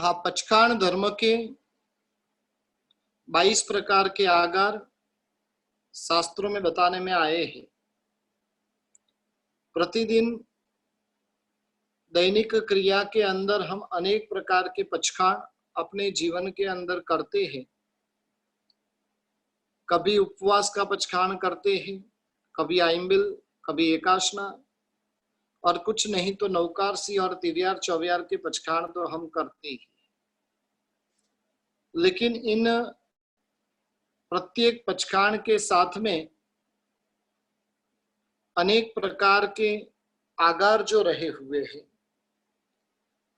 हाँ, पचखाण धर्म के 22 प्रकार के आगार शास्त्रों में बताने में आए हैं। प्रतिदिन दैनिक क्रिया के अंदर हम अनेक प्रकार के पचखाण अपने जीवन के अंदर करते हैं। कभी उपवास का पचखाण करते हैं, कभी आइंबिल, कभी एकाशना, और कुछ नहीं तो नौकारसी और तिरियार चौवियार के पचखाण तो हम करते ही। लेकिन इन प्रत्येक पचखाण के साथ में अनेक प्रकार के आगार जो रहे हुए हैं।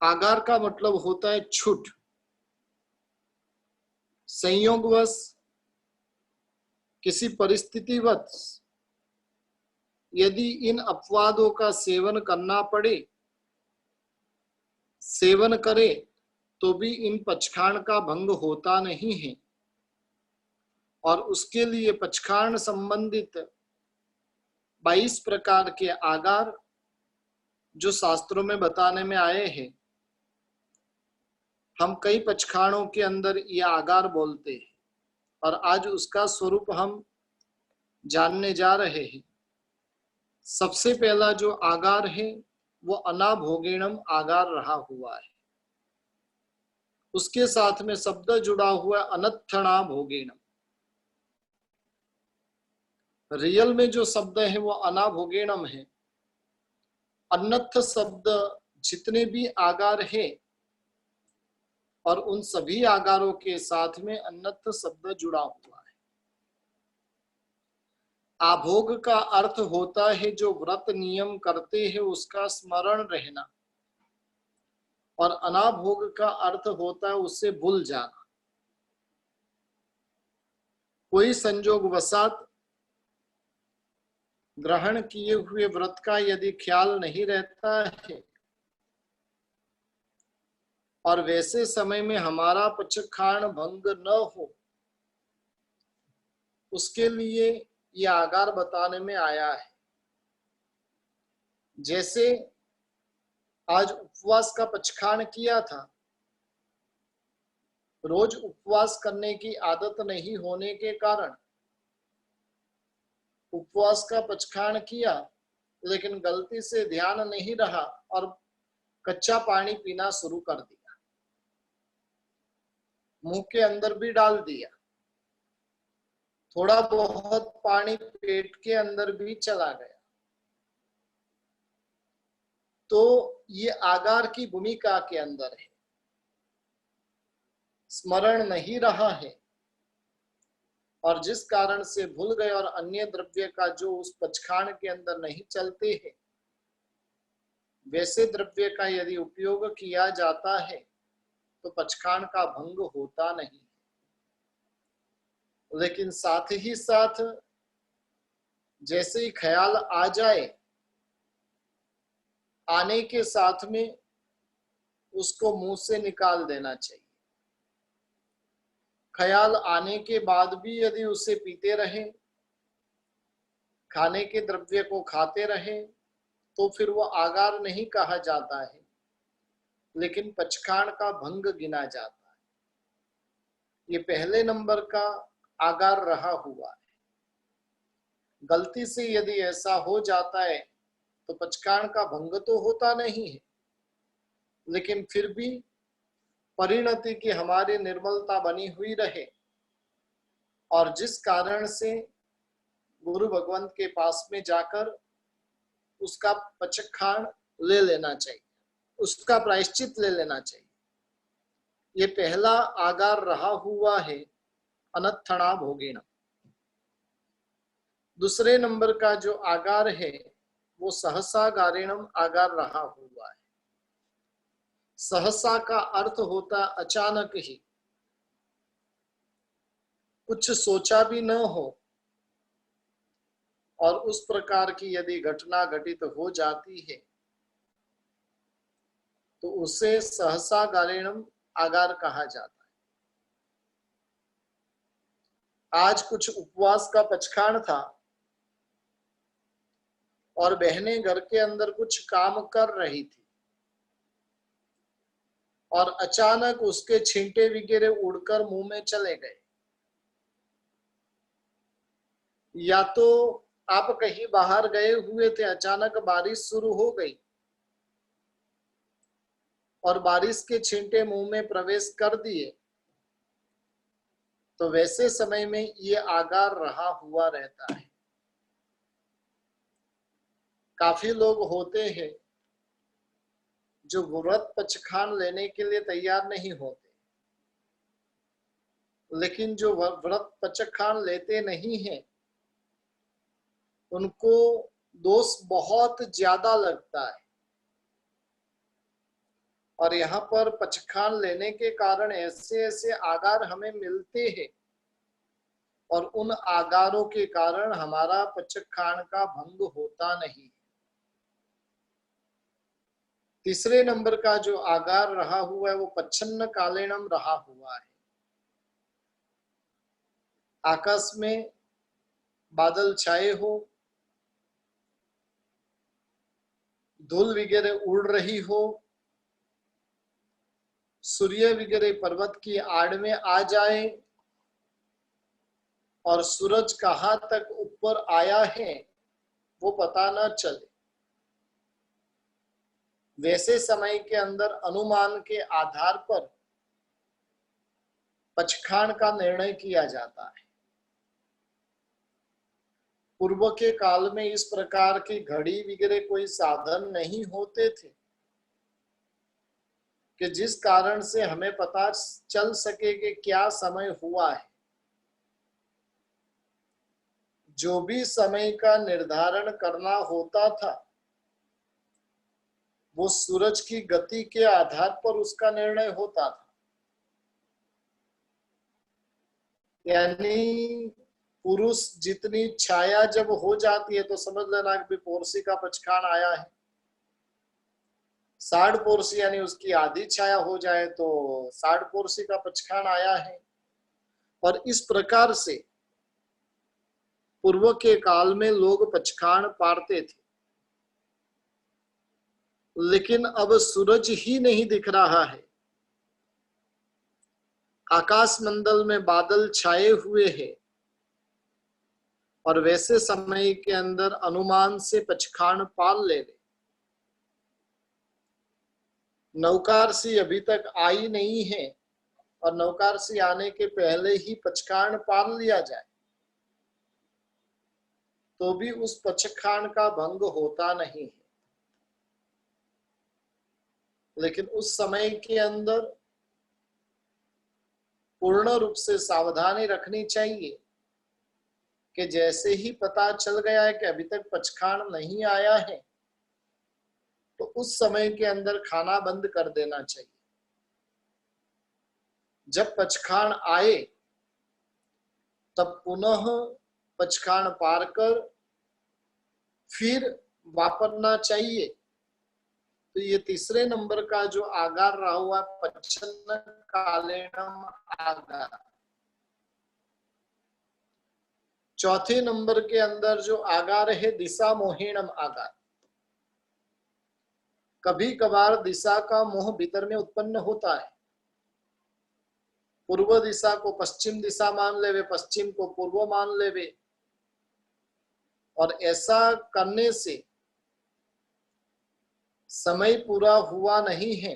आगार का मतलब होता है छूट। संयोगवश, किसी परिस्थितिवश यदि इन अपवादों का सेवन करना पड़े, सेवन करे, तो भी इन पचखाण का भंग होता नहीं है। और उसके लिए पचखाण संबंधित 22 प्रकार के आगार जो शास्त्रों में बताने में आए हैं, हम कई पचखाणों के अंदर ये आगार बोलते हैं और आज उसका स्वरूप हम जानने जा रहे हैं। सबसे पहला जो आगार है वो अनाभोगेणम आगार रहा हुआ है। उसके साथ में शब्द जुड़ा हुआ अनत्थणा भोगेणम। रियल में जो शब्द है वो अनाभोगेणम है। अन्नथ शब्द जितने भी आगार है और उन सभी आगारों के साथ में अन्नथ शब्द जुड़ा हुआ है। आभोग का अर्थ होता है जो व्रत नियम करते हैं उसका स्मरण रहना, और अनाभोग का अर्थ होता है उससे भूल जाना। कोई संजोगवशात ग्रहण किए हुए व्रत का यदि ख्याल नहीं रहता है और वैसे समय में हमारा पचखाण भंग न हो, उसके लिए यह आगार बताने में आया है। जैसे आज उपवास का पचखाण किया था, रोज उपवास करने की आदत नहीं होने के कारण उपवास का पचखाण किया, लेकिन गलती से ध्यान नहीं रहा और कच्चा पानी पीना शुरू कर दिया, मुंह के अंदर भी डाल दिया, थोड़ा बहुत पानी पेट के अंदर भी चला गया, तो ये आगार की भूमिका के अंदर है। स्मरण नहीं रहा है और जिस कारण से भूल गए और अन्य द्रव्य का जो उस पचखाण के अंदर नहीं चलते हैं, वैसे द्रव्य का यदि उपयोग किया जाता है तो पचखाण का भंग होता नहीं। लेकिन साथ ही साथ जैसे ही ख्याल आ जाए, आने के साथ में उसको मुंह से निकाल देना चाहिए। ख्याल आने के बाद भी यदि उसे पीते रहे, खाने के द्रव्य को खाते रहे, तो फिर वो आगार नहीं कहा जाता है, लेकिन पचखाण का भंग गिना जाता है। ये पहले नंबर का आगार रहा हुआ है। गलती से यदि ऐसा हो जाता है तो पचखाण का भंग तो होता नहीं है, लेकिन फिर भी परिणति की हमारी निर्मलता बनी हुई रहे, और जिस कारण से गुरु भगवंत के पास में जाकर उसका पचखाण ले लेना चाहिए, उसका प्रायश्चित ले लेना चाहिए। ये पहला आगार रहा हुआ है अनत्थणा भोगेण। दूसरे नंबर का जो आगार है वो सहसा गारेणम आगार रहा हुआ है। सहसा का अर्थ होता अचानक ही, कुछ सोचा भी न हो और उस प्रकार की यदि घटना घटित हो जाती है तो उसे सहसा गारेणम आगार कहा जाता है। आज कुछ उपवास का पचखाण था और बहनें घर के अंदर कुछ काम कर रही थी और अचानक उसके छींटे वगैरह उड़कर मुंह में चले गए, या तो आप कहीं बाहर गए हुए थे, अचानक बारिश शुरू हो गई और बारिश के छींटे मुंह में प्रवेश कर दिए, तो वैसे समय में ये आगार रहा हुआ रहता है। काफी लोग होते हैं जो व्रत पचखान लेने के लिए तैयार नहीं होते, लेकिन जो व्रत पचखान लेते नहीं हैं उनको दोष बहुत ज्यादा लगता है। और यहाँ पर पचखान लेने के कारण ऐसे ऐसे आगार हमें मिलते हैं और उन आगारों के कारण हमारा पचखान का भंग होता नहीं। तीसरे नंबर का जो आगार रहा हुआ है वो पच्छन्न कालेनम रहा हुआ है। आकाश में बादल छाए हो, धूल वगैरह उड़ रही हो, सूर्य वगैरह पर्वत की आड़ में आ जाए और सूरज कहाँ तक ऊपर आया है वो पता न चले, वैसे समय के अंदर अनुमान के आधार पर पचखान का निर्णय किया जाता है। पूर्व के काल में इस प्रकार की घड़ी वगैरह कोई साधन नहीं होते थे कि जिस कारण से हमें पता चल सके कि क्या समय हुआ है। जो भी समय का निर्धारण करना होता था वो सूरज की गति के आधार पर उसका निर्णय होता था। यानी पुरुष जितनी छाया जब हो जाती है तो समझ लेना कि पोरसी का पचखान आया है। 60 पोरसी यानी उसकी आधी छाया हो जाए तो 60 पोरसी का पचखान आया है। और इस प्रकार से पूर्व के काल में लोग पचखान पारते थे, लेकिन अब सूरज ही नहीं दिख रहा है, आकाश मंडल में बादल छाए हुए हैं और वैसे समय के अंदर अनुमान से पचखान पाल ले रहे। नौकारसी अभी तक आई नहीं है और नौकारसी आने के पहले ही पचखान पाल लिया जाए तो भी उस पचखान का भंग होता नहीं है। लेकिन उस समय के अंदर पूर्ण रूप से सावधानी रखनी चाहिए कि जैसे ही पता चल गया है कि अभी तक पचखान नहीं आया है तो उस समय के अंदर खाना बंद कर देना चाहिए। जब पचखान आए तब पुनः पचखान पार कर फिर वापरना चाहिए। तो ये तीसरे नंबर का जो आगार रहा हुआ पच्छन्न कालेनम आगार। चौथे नंबर के अंदर जो आगार है दिशा मोहिणम आगार। कभी कभार दिशा का मोह भीतर में उत्पन्न होता है। पूर्व दिशा को पश्चिम दिशा मान लेवे, पश्चिम को पूर्व मान लेवे, और ऐसा करने से समय पूरा हुआ नहीं है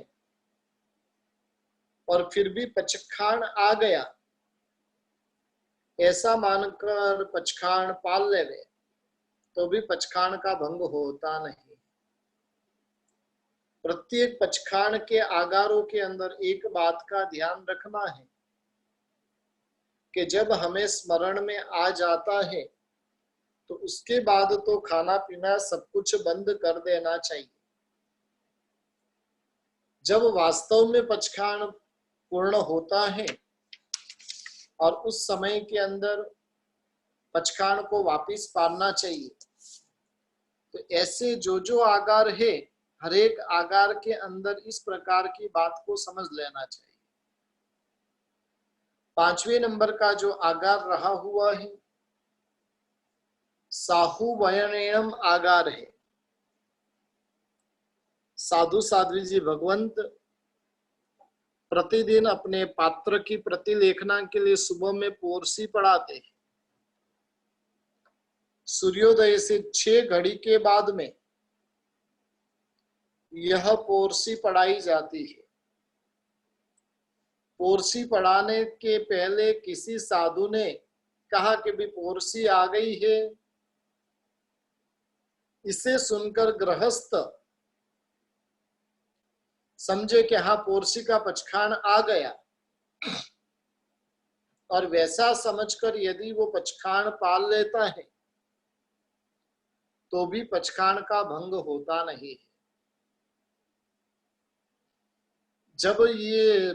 और फिर भी पचखान आ गया, ऐसा मानकर पचखान पाल लेवे तो भी पचखान का भंग होता नहीं। प्रत्येक पचखान के आगारों के अंदर एक बात का ध्यान रखना है कि जब हमें स्मरण में आ जाता है तो उसके बाद तो खाना पीना सब कुछ बंद कर देना चाहिए। जब वास्तव में पचखान पूर्ण होता है और उस समय के अंदर पचखान को वापिस पालना चाहिए। तो ऐसे जो जो आगार है हर एक आगार के अंदर इस प्रकार की बात को समझ लेना चाहिए। पांचवें नंबर का जो आगार रहा हुआ है साहु वयनेणम आगार है। साधु साध्वी जी भगवंत प्रतिदिन अपने पात्र की प्रतिलेखना के लिए सुबह में पोरसी पढ़ाते हैं। सूर्योदय से 6 घड़ी के बाद में यह पोरसी पढ़ाई जाती है। पोरसी पढ़ाने के पहले किसी साधु ने कहा कि भी पोरसी आ गई है। इसे सुनकर गृहस्थ समझे कि हाँ, पोरसी का पचखान आ गया, और वैसा समझकर यदि वो पचखान पाल लेता है तो भी पचखान का भंग होता नहीं है। जब ये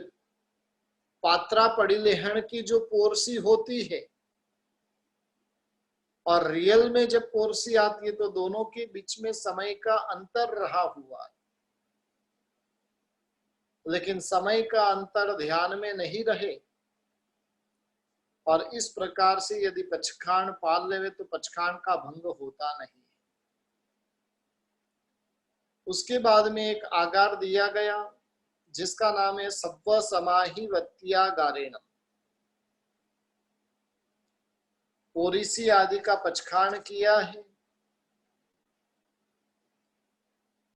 पात्रा पड़िलेहण की जो पोरसी होती है और रियल में जब पोरसी आती है तो दोनों के बीच में समय का अंतर रहा हुआ है, लेकिन समय का अंतर ध्यान में नहीं रहे और इस प्रकार से यदि पचखान पाल लेवे तो पचखान का भंग होता नहीं। उसके बाद में एक आगार दिया गया जिसका नाम है सब्व समाहि वत्यागारेण। पोरिसी आदि का पचखान किया है,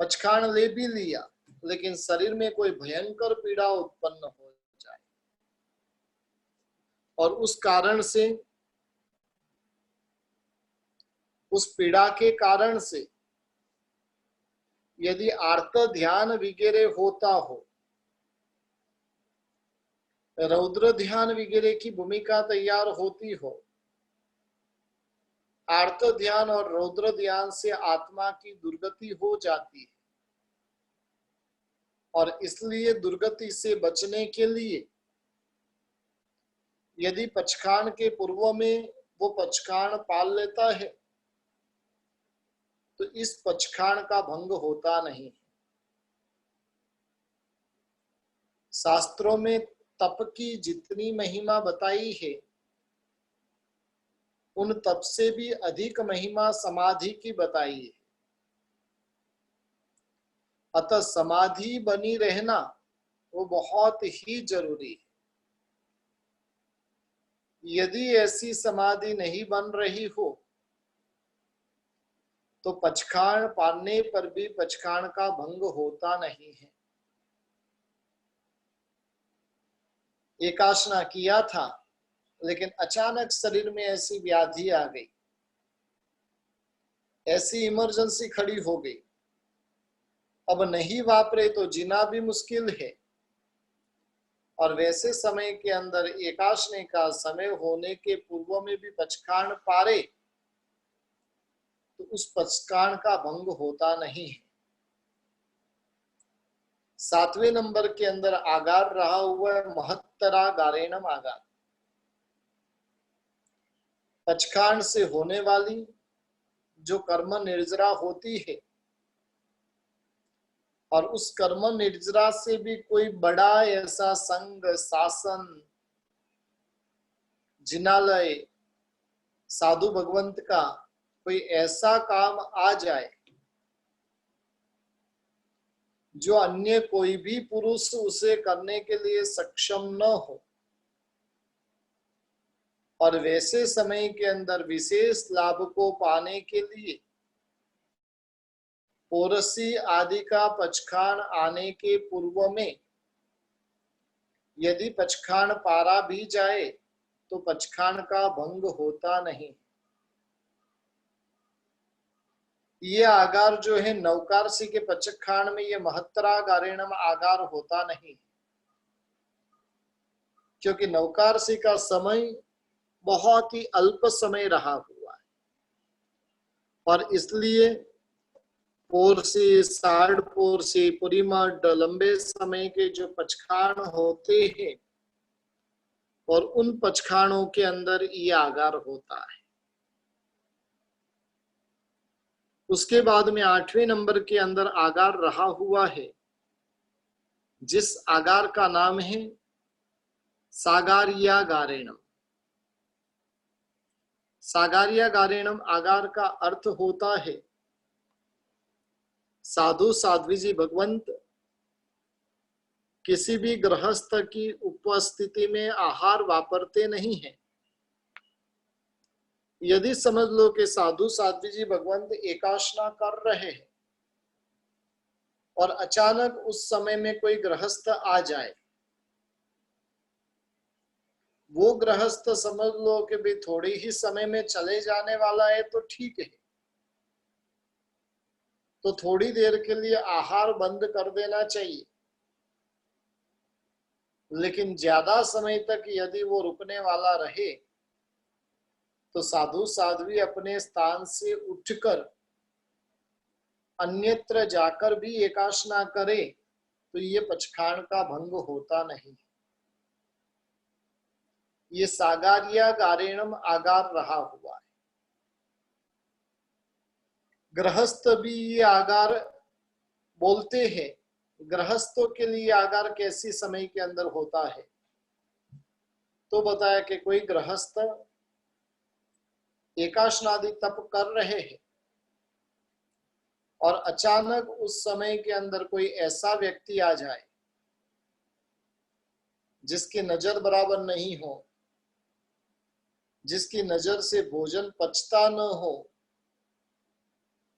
पचखान ले भी लिया, लेकिन शरीर में कोई भयंकर पीड़ा उत्पन्न हो जाए और उस कारण से, उस पीड़ा के कारण से यदि आर्त ध्यान वगैरह होता हो, रौद्र ध्यान वगैरह की भूमिका तैयार होती हो, आर्त ध्यान और रौद्र ध्यान से आत्मा की दुर्गति हो जाती है और इसलिए दुर्गति से बचने के लिए यदि पचखान के पूर्व में वो पचखान पाल लेता है तो इस पचखान का भंग होता नहीं। शास्त्रों में तप की जितनी महिमा बताई है उन तप से भी अधिक महिमा समाधि की बताई है। अतः समाधि बनी रहना वो बहुत ही जरूरी है। यदि ऐसी समाधि नहीं बन रही हो तो पचखान पालने पर भी पचखान का भंग होता नहीं है। एकासना किया था लेकिन अचानक शरीर में ऐसी व्याधि आ गई, ऐसी इमरजेंसी खड़ी हो गई, अब नहीं वापरे तो जीना भी मुश्किल है और वैसे समय के अंदर एकासने का समय होने के पूर्व में भी पचखान पारे तो उस पचखान का भंग होता नहीं है। 7वें नंबर के अंदर आगार रहा हुआ है महत्तरागारेणम आगार। पचखान से होने वाली जो कर्म निर्जरा होती है और उस कर्म निर्जरा से भी कोई बड़ा ऐसा संग, शासन, जिनालय, साधु भगवंत का कोई ऐसा काम आ जाए जो अन्य कोई भी पुरुष उसे करने के लिए सक्षम न हो और वैसे समय के अंदर विशेष लाभ को पाने के लिए पोरसी आदि का पचखान आने के पूर्व में यदि पचखान पारा भी जाए तो पचखान का भंग होता नहीं। ये आगार जो है नवकारसी के पचखान में ये महत्तरागारेणम आगार होता नहीं, क्योंकि नवकारसी का समय बहुत ही अल्प समय रहा हुआ है और इसलिए पोरसी, साढ़ पोरसी, पुरीमठ, लंबे समय के जो पचखान होते हैं और उन पचखानों के अंदर ये आगार होता है। उसके बाद में 8वें नंबर के अंदर आगार रहा हुआ है जिस आगार का नाम है सागार्यागारेणम। सागार्यागारेणम आगार का अर्थ होता है साधु साध्वी जी भगवंत किसी भी गृहस्थ की उपस्थिति में आहार वापरते नहीं है। यदि समझ लो कि साधु साध्वी जी भगवंत एकाशना कर रहे हैं और अचानक उस समय में कोई गृहस्थ आ जाए, वो गृहस्थ समझ लो कि भाई थोड़ी ही समय में चले जाने वाला है तो ठीक है, तो थोड़ी देर के लिए आहार बंद कर देना चाहिए। लेकिन ज्यादा समय तक यदि वो रुकने वाला रहे तो साधु साध्वी अपने स्थान से उठकर अन्यत्र जाकर भी एकाशना करे तो ये पचखाण का भंग होता नहीं। ये सागार्या गारेणम आगार रहा हुआ है। गृहस्थ भी ये आगार बोलते हैं। गृहस्थों के लिए आगार कैसी समय के अंदर होता है, तो बताया कि कोई गृहस्थ एकाशनादि तप कर रहे हैं और अचानक उस समय के अंदर कोई ऐसा व्यक्ति आ जाए जिसकी नजर बराबर नहीं हो, जिसकी नजर से भोजन पचता न हो,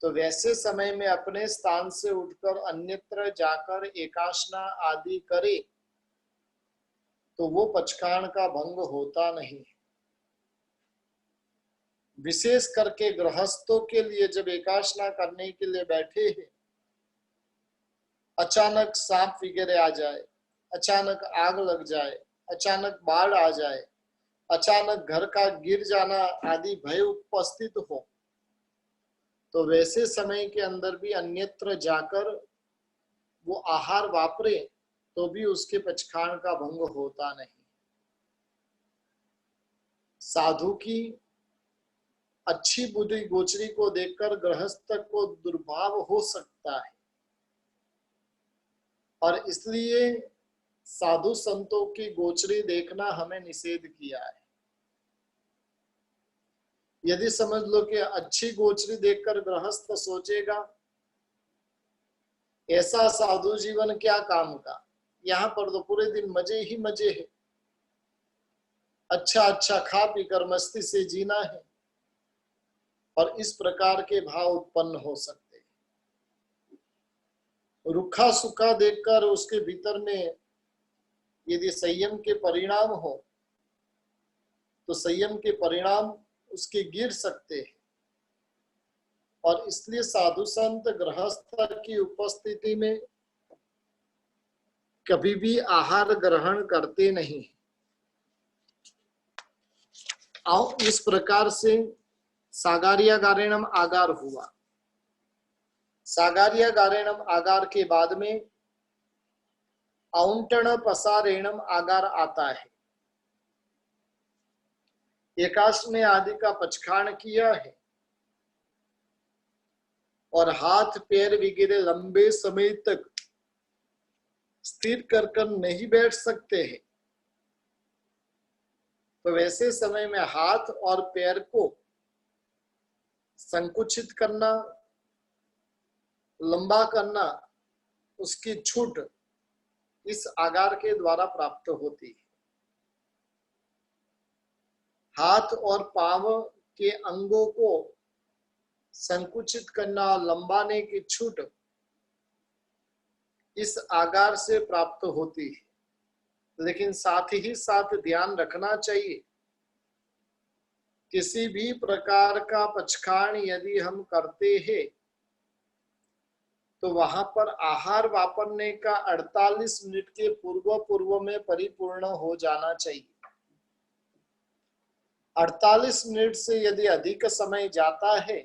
तो वैसे समय में अपने स्थान से उठकर अन्यत्र जाकर एकाशना आदि करे तो वो पचखाण का भंग होता नहीं। विशेष करके गृहस्थों के लिए जब एकाशना करने के लिए बैठे हैं, अचानक सांप वगैरह आ जाए, अचानक आग लग जाए, अचानक बाढ़ आ जाए, अचानक घर का गिर जाना आदि भय उपस्थित हो, तो वैसे समय के अंदर भी अन्यत्र जाकर वो आहार वापरे तो भी उसके पचखाण का भंग होता नहीं। साधु की अच्छी बुद्धि गोचरी को देखकर गृहस्थ को दुर्भाव हो सकता है और इसलिए साधु संतों की गोचरी देखना हमें निषेध किया है। यदि समझ लो कि अच्छी गोचरी देखकर गृहस्थ सोचेगा ऐसा साधु जीवन क्या काम का, यहाँ पर तो पूरे दिन मजे ही मजे है, अच्छा अच्छा खा पी कर मस्ती से जीना है, और इस प्रकार के भाव उत्पन्न हो सकते हैं। रुखा सुखा देखकर उसके भीतर में यदि संयम के परिणाम हो तो संयम के परिणाम उसके गिर सकते हैं, और इसलिए साधु संत गृहस्थ की उपस्थिति में कभी भी आहार ग्रहण करते नहीं। आओ इस प्रकार से सागार्या गारेणम आगार हुआ। सागार्या गारेणम आगार के बाद में औंटण पसारेणम आगार आता है। एकाशने आदि का पचखाण किया है और हाथ पैर वगैरह लंबे समय तक स्थिर कर नहीं बैठ सकते हैं, तो वैसे समय में हाथ और पैर को संकुचित करना, लंबा करना, उसकी छूट इस आगार के द्वारा प्राप्त होती है। हाथ और पांव के अंगों को संकुचित करना, लंबाने की छूट इस आगार से प्राप्त होती है। लेकिन साथ ही साथ ध्यान रखना चाहिए, किसी भी प्रकार का पचखाण यदि हम करते हैं तो वहां पर आहार वापरने का 48 मिनट के पूर्व में परिपूर्ण हो जाना चाहिए। 48 मिनट से यदि अधिक समय जाता है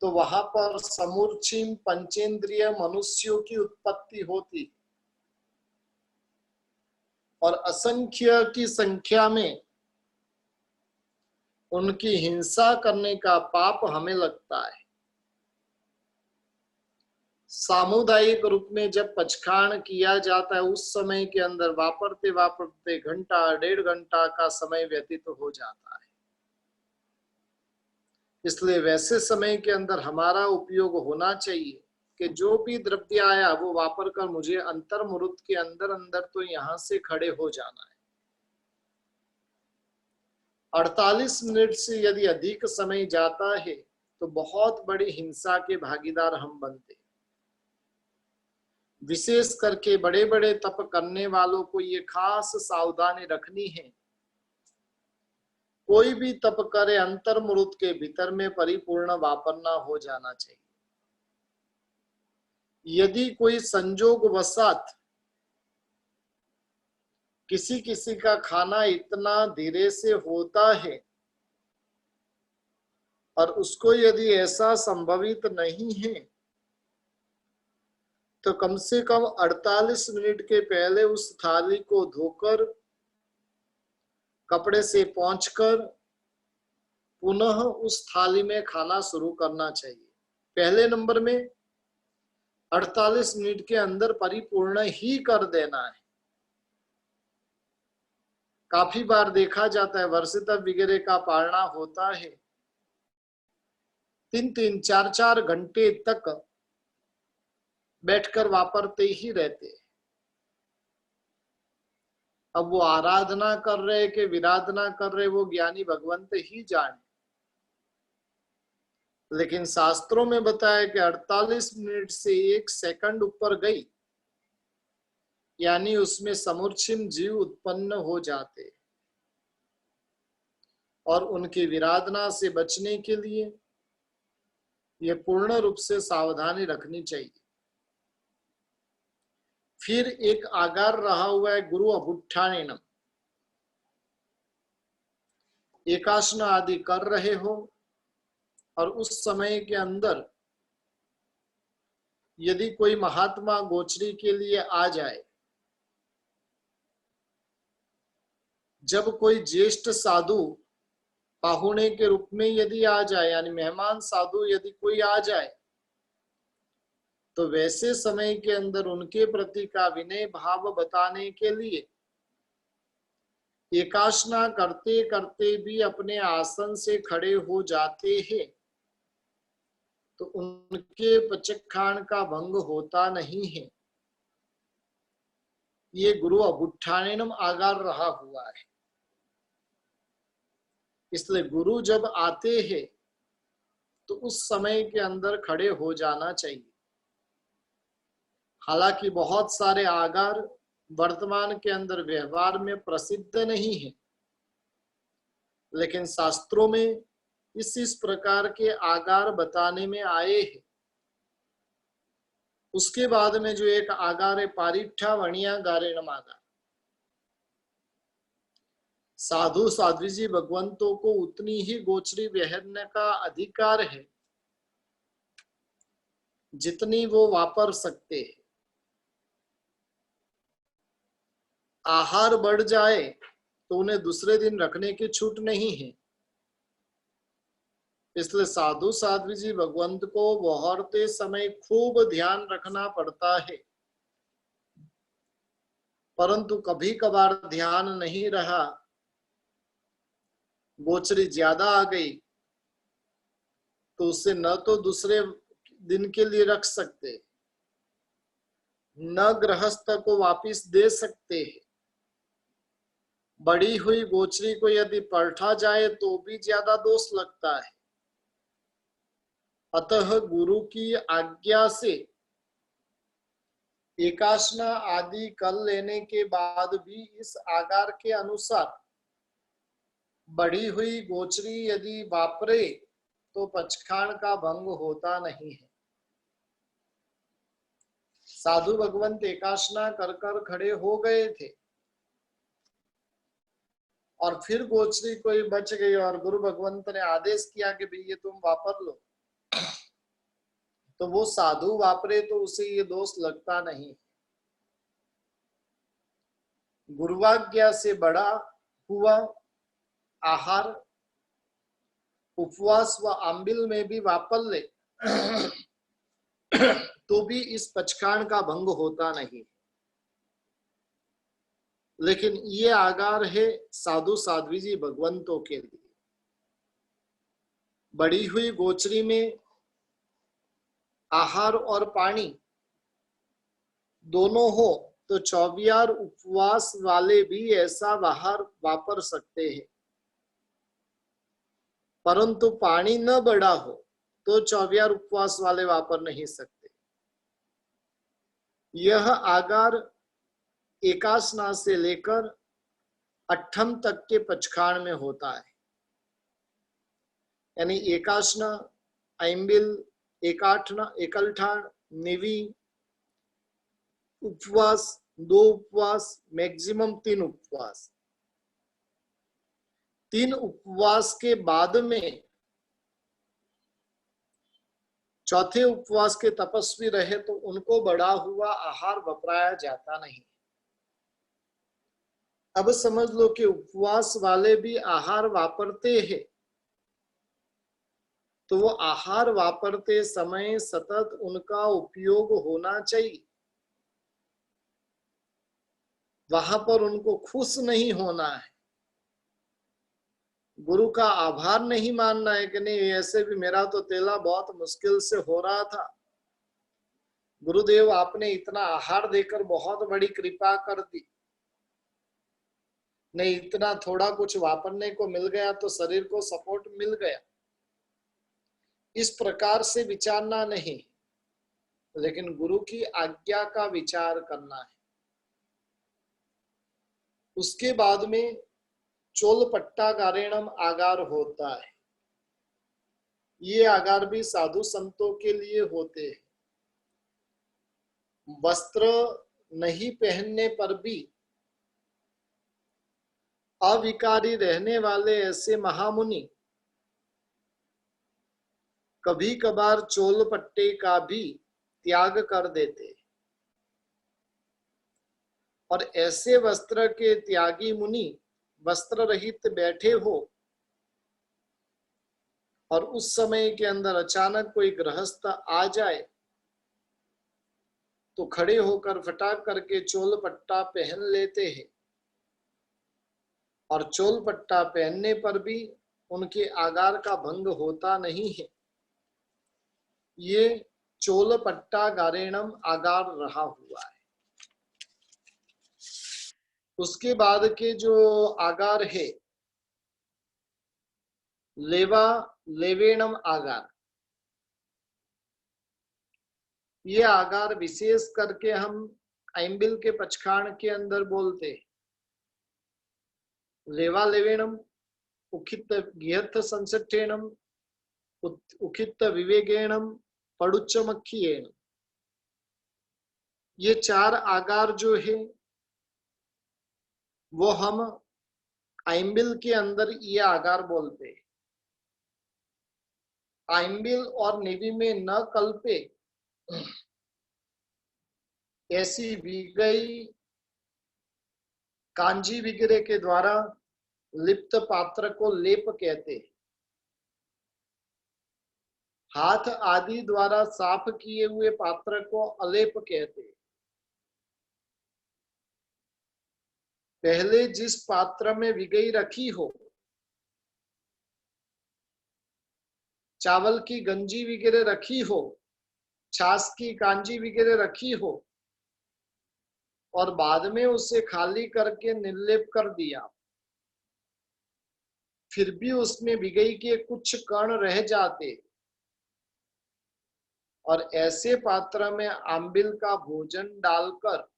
तो वहां पर समूर्छिम पंचेंद्रिय मनुष्यों की उत्पत्ति होती और असंख्य की संख्या में उनकी हिंसा करने का पाप हमें लगता है। सामुदायिक रूप में जब पचखाण किया जाता है उस समय के अंदर वापरते वापरते घंटा 1.5 घंटा का समय व्यतीत हो जाता है। इसलिए वैसे समय के अंदर हमारा उपयोग होना चाहिए कि जो भी द्रव्य आया वो वापर कर मुझे अंतर्मुहूर्त के अंदर अंदर तो यहां से खड़े हो जाना है। 48 मिनट से यदि अधिक समय जाता है तो बहुत बड़ी हिंसा के भागीदार हम बनते। विशेष करके बड़े बड़े तप करने वालों को ये खास सावधानी रखनी है, कोई भी तप करे अंतर्मुहूर्त के भीतर में परिपूर्ण वापरना हो जाना चाहिए। यदि कोई संजोग वसात किसी किसी का खाना इतना धीरे से होता है और उसको यदि ऐसा संभवित नहीं है तो कम से कम 48 मिनट के पहले उस थाली को धोकर कपड़े से पोंछकर पुनः उस थाली में खाना शुरू करना चाहिए। पहले नंबर में 48 मिनट के अंदर परिपूर्ण ही कर देना है। काफी बार देखा जाता है वर्षित वगैरह का पालना होता है, 3-3, 4-4 घंटे तक बैठकर वापरते ही रहते हैं। अब वो आराधना कर रहे कि विराधना कर रहे वो ज्ञानी भगवंत ही जाने, लेकिन शास्त्रों में बताया कि 48 मिनट से 1 सेकंड ऊपर गई यानी उसमें समूर्छिम जीव उत्पन्न हो जाते और उनकी विराधना से बचने के लिए ये पूर्ण रूप से सावधानी रखनी चाहिए। फिर एक आगार रहा हुआ है गुरु अभुट्ठानेनम। एकासन आदि कर रहे हो और उस समय के अंदर यदि कोई महात्मा गोचरी के लिए आ जाए, जब कोई ज्येष्ठ साधु पाहुणे के रूप में यदि आ जाए यानी मेहमान साधु यदि कोई आ जाए तो वैसे समय के अंदर उनके प्रति का विनय भाव बताने के लिए एकासना करते करते भी अपने आसन से खड़े हो जाते हैं तो उनके पचखान का भंग होता नहीं है। ये गुरु अभुट्ठानेनम आगार रहा हुआ है। इसलिए गुरु जब आते हैं तो उस समय के अंदर खड़े हो जाना चाहिए। हालांकि बहुत सारे आगार वर्तमान के अंदर व्यवहार में प्रसिद्ध नहीं है, लेकिन शास्त्रों में इस प्रकार के आगार बताने में आए हैं। उसके बाद में जो एक आगार है पारिठा वणिया गारेणम आगार। साधु साध्वी जी भगवंतों को उतनी ही गोचरी बहरने का अधिकार है जितनी वो वापर सकते हैं। आहार बढ़ जाए तो उन्हें दूसरे दिन रखने की छूट नहीं है। इसलिए साधु साध्वी जी भगवंत को बहरते समय खूब ध्यान रखना पड़ता है, परंतु कभी कभार ध्यान नहीं रहा, गोचरी ज्यादा आ गई तो उसे न तो दूसरे दिन के लिए रख सकते, न गृहस्थ को वापिस दे सकते हैं। बड़ी हुई गोचरी को यदि पलटा जाए तो भी ज्यादा दोष लगता है। अतः गुरु की आज्ञा से एकासना आदि कर लेने के बाद भी इस आगार के अनुसार बढ़ी हुई गोचरी यदि वापरे तो पचखान का भंग होता नहीं है। साधु भगवंत एकासना कर कर खड़े हो गए थे और फिर गोचरी कोई बच गई और गुरु भगवंत ने आदेश किया कि भाई ये तुम वापर लो, तो वो साधु वापरे तो उसे ये दोष लगता नहीं। गुरुवाज्ञा से बड़ा हुआ आहार उपवास व आंबिल में भी वापर ले तो भी इस पचखान का भंग होता नहीं। लेकिन ये आगार है साधु साध्वी जी भगवंतों के लिए। बढ़ी हुई गोचरी में आहार और पानी दोनों हो तो 24 उपवास वाले भी ऐसा आहार वापर सकते हैं, परंतु पानी न बढ़ा हो तो 24 उपवास वाले वापर नहीं सकते। यह आगार एकासना से लेकर अट्ठम तक के पचखाण में होता है। यानी एकासना, ऐम्बिल, एकाठना, एकलठाण, निवी, उपवास, 2 उपवास, मैक्सिमम 3 उपवास। 3 उपवास के बाद में चौथे उपवास के तपस्वी रहे तो उनको बढ़ा हुआ आहार वपराया जाता नहीं। अब समझ लो कि उपवास वाले भी आहार वापरते हैं, तो वो आहार वापरते समय सतत उनका उपयोग होना चाहिए। वहां पर उनको खुश नहीं होना है, गुरु का आभार नहीं मानना है कि नहीं ऐसे भी मेरा तो तेला बहुत मुश्किल से हो रहा था, गुरुदेव आपने इतना आहार देकर बहुत बड़ी कृपा कर दी, नहीं इतना थोड़ा कुछ वापरने को मिल गया तो शरीर को सपोर्ट मिल गया, इस प्रकार से विचारना नहीं, लेकिन गुरु की आज्ञा का विचार करना है। उसके बाद में चोलपट्टा गारेणम आगार होता है। ये आगार भी साधु संतों के लिए होते हैं। वस्त्र नहीं पहनने पर भी अविकारी रहने वाले ऐसे महामुनि कभी कभार चोलपट्टे का भी त्याग कर देते, और ऐसे वस्त्र के त्यागी मुनि वस्त्र रहित बैठे हो और उस समय के अंदर अचानक कोई गृहस्थ आ जाए तो खड़े होकर फटाक करके चोल पट्टा पहन लेते हैं, और चोल पट्टा पहनने पर भी उनके आगार का भंग होता नहीं है। ये चोल पट्टा गारेणम आगार रहा हुआ है। उसके बाद के जो आगार है लेवा लेवेणम आगार, ये आगार विशेष करके हम ऐम्बिल के पचखाण के अंदर बोलते हैं। लेवा लेवेणम उखित गिहत्थ संसठेणम उखित विवेकेणम पड़ुच्चमक्खियेणम, ये 4 आगार जो है वो हम ऐम्बिल के अंदर ये आगार बोलते हैं। ऐम्बिल और निवि में न कल्पे ऐसी विगई कांजी वगैरह के द्वारा लिप्त पात्र को लेप कहते हैं। हाथ आदि द्वारा साफ किए हुए पात्र को अलेप कहते हैं। पहले जिस पात्र में विगई रखी हो, चावल की गंजी वगैरह रखी हो, छाछ की कांजी वगैरह रखी हो, और बाद में उसे खाली करके निर्लेप कर दिया, फिर भी उसमें विगई के कुछ कण रह जाते, और ऐसे पात्र में आंबिल का भोजन डालकर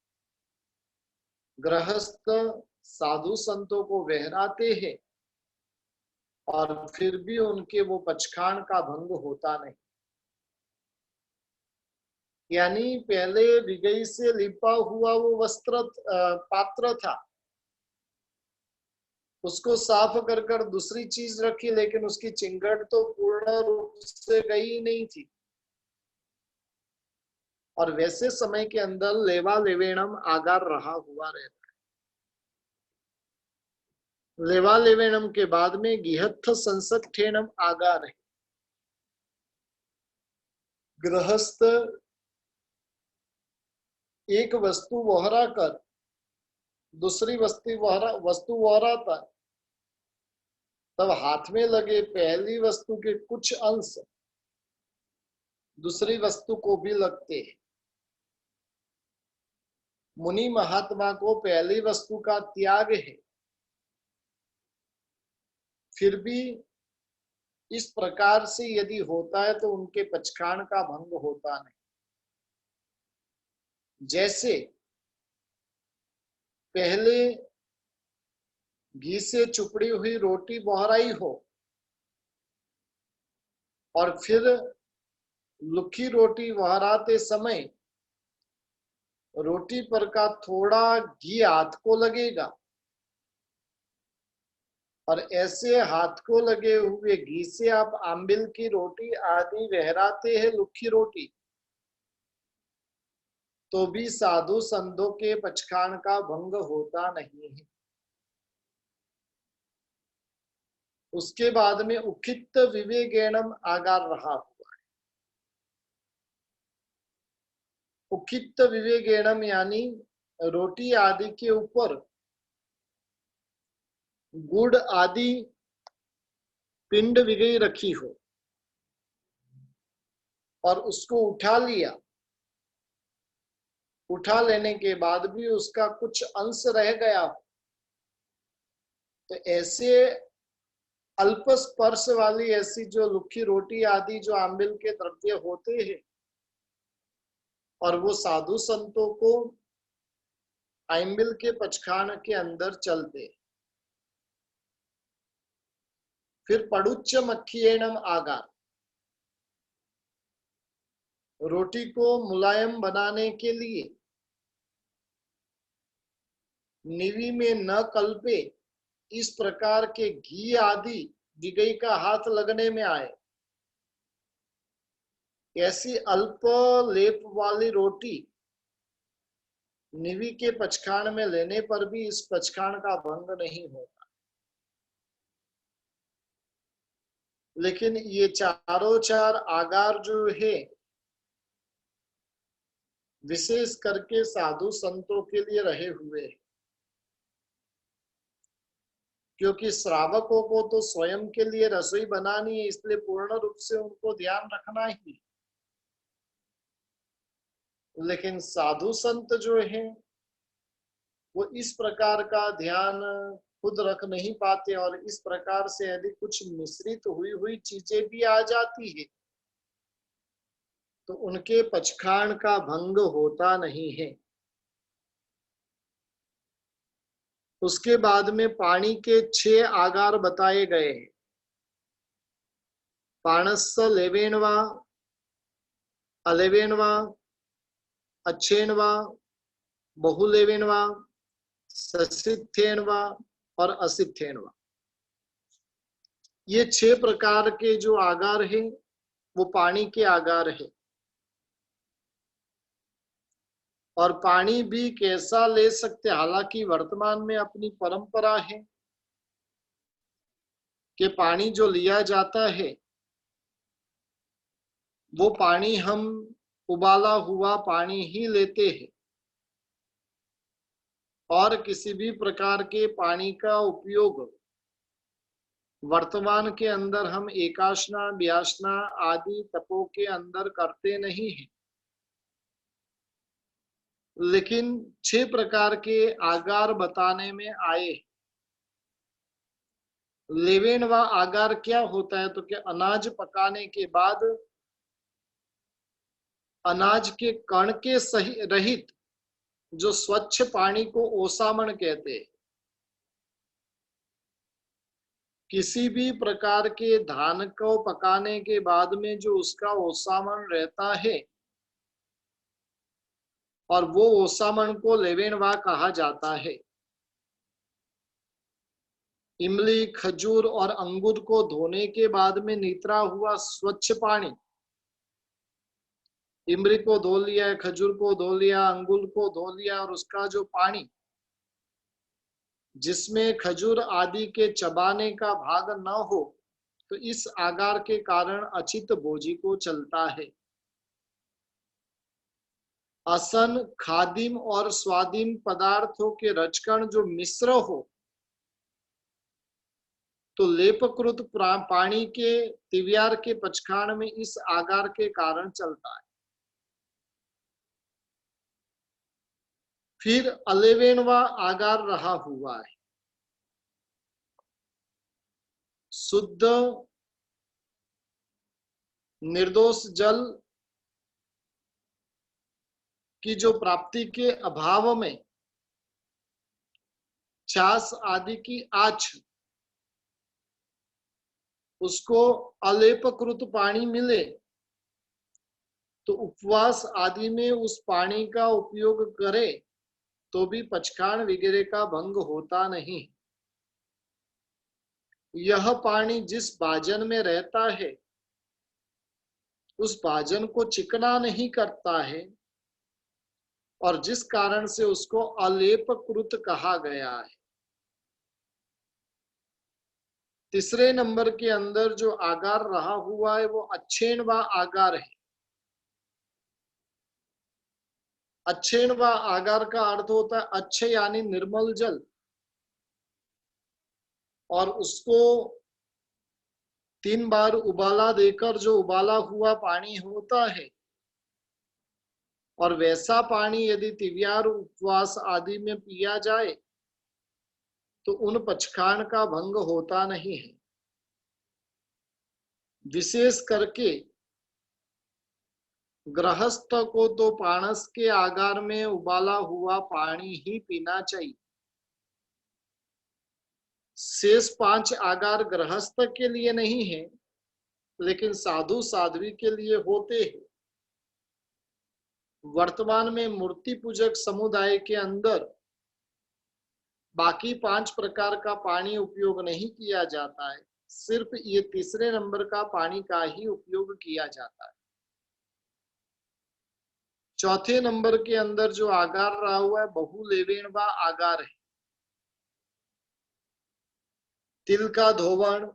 गृहस्थ साधु संतों को वहराते हैं, और फिर भी उनके वो पचखाण का भंग होता नहीं। यानी पहले विगई से लिपा हुआ वो वस्त्र पात्र था, उसको साफ कर कर दूसरी चीज रखी, लेकिन उसकी चिंगाट तो पूर्ण रूप से गई नहीं थी, और वैसे समय के अंदर लेवा लेवेणम आगार रहा हुआ रहता है। लेवा लेवेणम के बाद में गिहत्थ संसठेणम आगार है। गृहस्थ एक वस्तु वहरा कर दूसरी वस्तु वहराता, तब हाथ में लगे पहली वस्तु के कुछ अंश दूसरी वस्तु को भी लगते हैं। मुनि महात्मा को पहली वस्तु का त्याग है, फिर भी इस प्रकार से यदि होता है तो उनके पचखाण का भंग होता नहीं। जैसे पहले घी से चुपड़ी हुई रोटी बहराई हो और फिर लुखी रोटी बहराते समय रोटी पर का थोड़ा घी हाथ को लगेगा और ऐसे हाथ को लगे हुए घी से आप आंबिल की रोटी आदि बहराते हैं, लुखी रोटी, तो भी साधु संतों के पचखाण का भंग होता नहीं है। उसके बाद में उखित विवेकेणम आगार रहा हुआ है। उखित विवेकेणम यानी रोटी आदि के ऊपर गुड़ आदि पिंड विगई रखी हो और उसको उठा लिया, उठा लेने के बाद भी उसका कुछ अंश रह गया हो, तो ऐसे अल्प स्पर्श वाली ऐसी जो लुखी रोटी आदि जो आंबिल के द्रव्य होते हैं और वो साधु संतों को आंबिल के पचखाण के अंदर चलते। फिर पड़ुच्च मक्खियेणम आगार, रोटी को मुलायम बनाने के लिए निवी में न कल्पे इस प्रकार के घी आदि दिगई का हाथ लगने में आए, ऐसी अल्प लेप वाली रोटी निवी के पचखाण में लेने पर भी इस पचखाण का भंग नहीं होता। लेकिन ये चारों चार आगार जो है विशेष करके साधु संतों के लिए रहे हुए हैं, क्योंकि श्रावकों को तो स्वयं के लिए रसोई बनानी है, इसलिए पूर्ण रूप से उनको ध्यान रखना ही। लेकिन साधु संत जो है वो इस प्रकार का ध्यान खुद रख नहीं पाते और इस प्रकार से यदि कुछ मिश्रित हुई चीजें भी आ जाती है तो उनके पचखाण का भंग होता नहीं है। उसके बाद में पानी के 6 आगार बताए गए हैं। पाणस्य लेवेणवा, अलेवेणवा, अच्छेणवा, बहुलेवेणवा, ससिद्धेणवा और असिद्धेणवा। ये 6 प्रकार के जो आगार है वो पानी के आगार है। और पानी भी कैसा ले सकते, हालांकि वर्तमान में अपनी परंपरा है कि पानी जो लिया जाता है वो पानी हम उबाला हुआ पानी ही लेते हैं और किसी भी प्रकार के पानी का उपयोग वर्तमान के अंदर हम एकाशना व्यासना आदि तपों के अंदर करते नहीं हैं। लेकिन 6 प्रकार के आगार बताने में आए। लेवेन व आगार क्या होता है तो कि अनाज पकाने के बाद अनाज के कण के सही रहित जो स्वच्छ पानी को ओसामण कहते हैं। किसी भी प्रकार के धान को पकाने के बाद में जो उसका ओसामण रहता है और वो ओसामण को लेवेनवा कहा जाता है। इमली, खजूर और अंगूर को धोने के बाद में नितरा हुआ स्वच्छ पानी, इमली को धो लिया, खजूर को धो लिया, अंगूर को धो लिया और उसका जो पानी जिसमें खजूर आदि के चबाने का भाग न हो तो इस आगार के कारण अचित भोजी को चलता है। असन, खादिम और स्वादिम पदार्थों के रचकण जो मिश्र हो तो लेपकृत पानी के तिव्यार के पचखाण में इस आगार के कारण चलता है। फिर 11वां आगार रहा हुआ है शुद्ध निर्दोष जल की जो प्राप्ति के अभाव में छाछ आदि की आछ उसको अलेपकृत पानी मिले तो उपवास आदि में उस पानी का उपयोग करे तो भी पचखाण वगैरह का भंग होता नहीं। यह पानी जिस भाजन में रहता है उस भाजन को चिकना नहीं करता है और जिस कारण से उसको अलेपकृत कहा गया है। तीसरे नंबर के अंदर जो आगार रहा हुआ है वो अच्छेणवा आगार है। अच्छेणवा आगार का अर्थ होता है अच्छे यानी निर्मल जल, और उसको 3 बार उबाला देकर जो उबाला हुआ पानी होता है और वैसा पानी यदि तिव्यार उपवास आदि में पिया जाए तो उन पचखाण का भंग होता नहीं है। विशेष करके गृहस्थ को तो पानस के आगार में उबाला हुआ पानी ही पीना चाहिए। शेष 5 आगार गृहस्थ के लिए नहीं है लेकिन साधु साध्वी के लिए होते हैं। वर्तमान में मूर्ति पूजक समुदाय के अंदर बाकी 5 प्रकार का पानी उपयोग नहीं किया जाता है, सिर्फ ये तीसरे नंबर का पानी का ही उपयोग किया जाता है। चौथे नंबर के अंदर जो आगार रहा हुआ है बहुलेवेणवा आगार है। तिल का धोवण,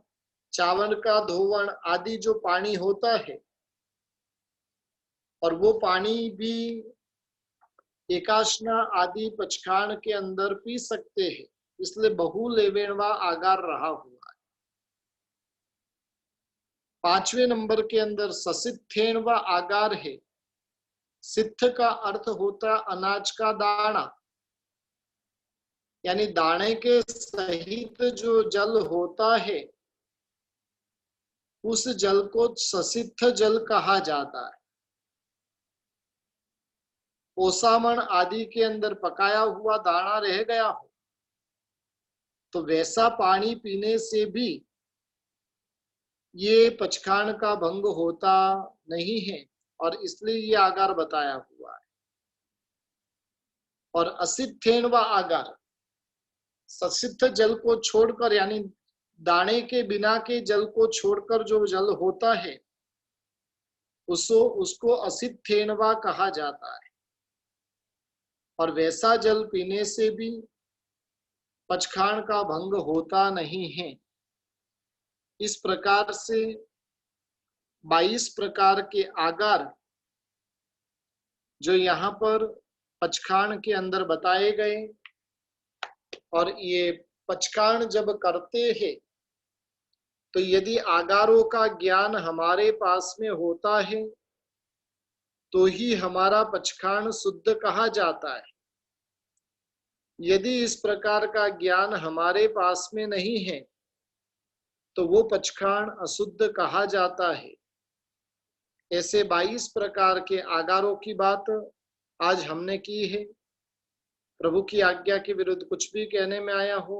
चावल का धोवण आदि जो पानी होता है और वो पानी भी एकाशना आदि पचखाण के अंदर पी सकते हैं, इसलिए बहुलेवेणवा आगार रहा हुआ है। 5वें नंबर के अंदर ससिद्धेणवा आगार है। सिद्ध का अर्थ होता अनाज का दाना, यानी दाने के सहित जो जल होता है उस जल को ससिद्ध जल कहा जाता है। ओसामण आदि के अंदर पकाया हुआ दाना रह गया हो तो वैसा पानी पीने से भी ये पचखाण का भंग होता नहीं है और इसलिए ये आगार बताया हुआ है। और असिद्धेणवा आगार ससिद्ध जल को छोड़कर यानी दाने के बिना के जल को छोड़कर जो जल होता है उसको असिद्धेणवा कहा जाता है और वैसा जल पीने से भी पचखाण का भंग होता नहीं है। इस प्रकार से 22 प्रकार के आगार जो यहाँ पर पचखाण के अंदर बताए गए, और ये पचखाण जब करते हैं तो यदि आगारों का ज्ञान हमारे पास में होता है तो ही हमारा पचखाण शुद्ध कहा जाता है। यदि इस प्रकार का ज्ञान हमारे पास में नहीं है तो वो पचखाण अशुद्ध कहा जाता है। ऐसे 22 प्रकार के आगारों की बात आज हमने की है। प्रभु की आज्ञा के विरुद्ध कुछ भी कहने में आया हो